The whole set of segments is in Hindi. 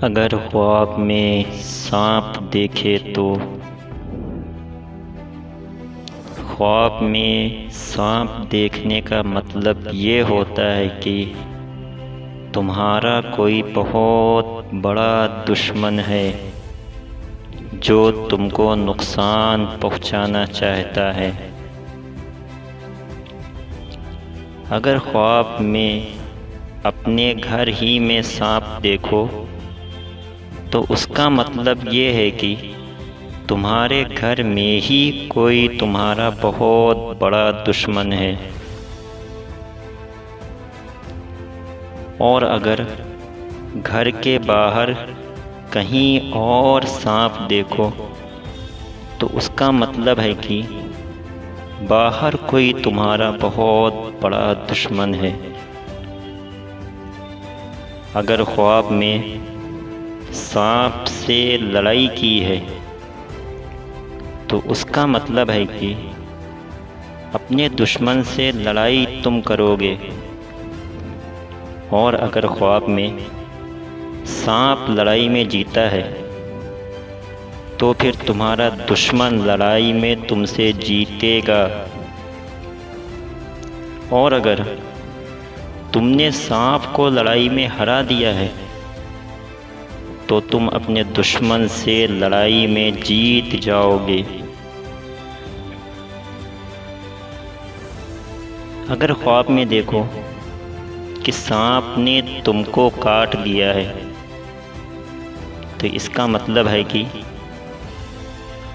अगर ख्वाब में सांप देखे तो ख्वाब में सांप देखने का मतलब ये होता है कि तुम्हारा कोई बहुत बड़ा दुश्मन है जो तुमको नुकसान पहुंचाना चाहता है। अगर ख्वाब में अपने घर ही में सांप देखो तो उसका मतलब ये है कि तुम्हारे घर में ही कोई तुम्हारा बहुत बड़ा दुश्मन है। और अगर घर के बाहर कहीं और सांप देखो तो उसका मतलब है कि बाहर कोई तुम्हारा बहुत बड़ा दुश्मन है। अगर ख्वाब में सांप से लड़ाई की है तो उसका मतलब है कि अपने दुश्मन से लड़ाई तुम करोगे। और अगर ख्वाब में सांप लड़ाई में जीता है तो फिर तुम्हारा दुश्मन लड़ाई में तुमसे जीतेगा। और अगर तुमने सांप को लड़ाई में हरा दिया है तो तुम अपने दुश्मन से लड़ाई में जीत जाओगे। अगर ख्वाब में देखो कि सांप ने तुमको काट लिया है तो इसका मतलब है कि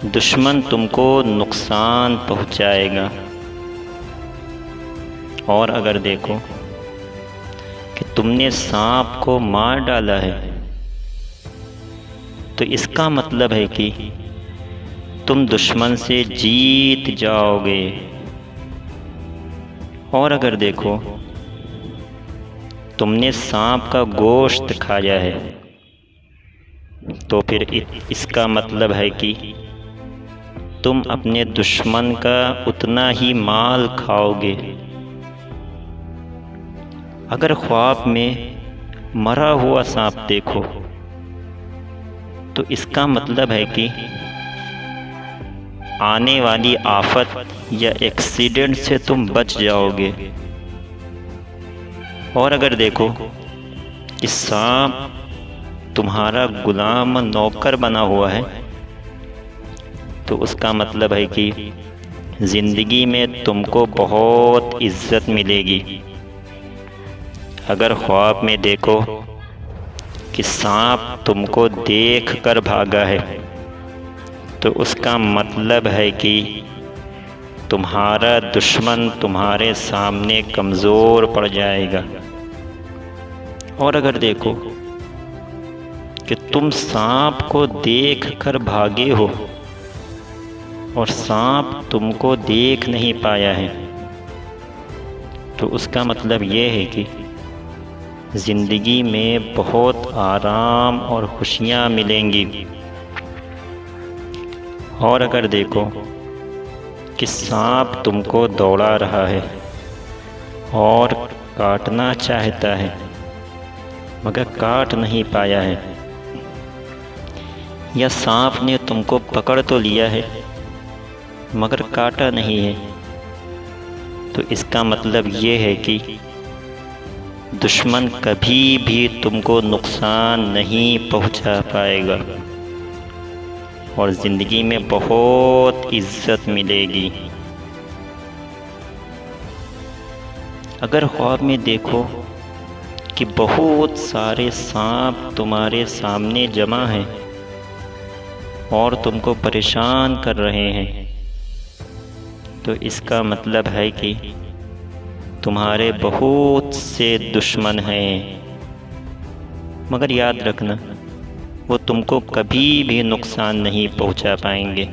दुश्मन तुमको नुकसान पहुंचाएगा। और अगर देखो कि तुमने सांप को मार डाला है तो इसका मतलब है कि तुम दुश्मन से जीत जाओगे। और अगर देखो तुमने सांप का गोश्त खाया है तो फिर इसका मतलब है कि तुम अपने दुश्मन का उतना ही माल खाओगे। अगर ख्वाब में मरा हुआ सांप देखो तो इसका मतलब है कि आने वाली आफत या एक्सीडेंट से तुम बच जाओगे। और अगर देखो कि सांप तुम्हारा गुलाम नौकर बना हुआ है तो उसका मतलब है कि ज़िंदगी में तुमको बहुत इज्जत मिलेगी। अगर ख्वाब में देखो कि सांप तुमको देख कर भागा है तो उसका मतलब है कि तुम्हारा दुश्मन तुम्हारे सामने कमज़ोर पड़ जाएगा। और अगर देखो कि तुम सांप को देख कर भागे हो और सांप तुमको देख नहीं पाया है तो उसका मतलब ये है कि ज़िंदगी में बहुत आराम और खुशियाँ मिलेंगी। और अगर देखो कि सांप तुमको दौड़ा रहा है और काटना चाहता है मगर काट नहीं पाया है, या सांप ने तुमको पकड़ तो लिया है मगर काटा नहीं है, तो इसका मतलब ये है कि दुश्मन कभी भी तुमको नुकसान नहीं पहुंचा पाएगा और ज़िंदगी में बहुत इज्जत मिलेगी। अगर ख्वाब में देखो कि बहुत सारे सांप तुम्हारे सामने जमा हैं और तुमको परेशान कर रहे हैं तो इसका मतलब है कि तुम्हारे बहुत से दुश्मन हैं, मगर याद रखना वो तुमको कभी भी नुकसान नहीं पहुंचा पाएंगे।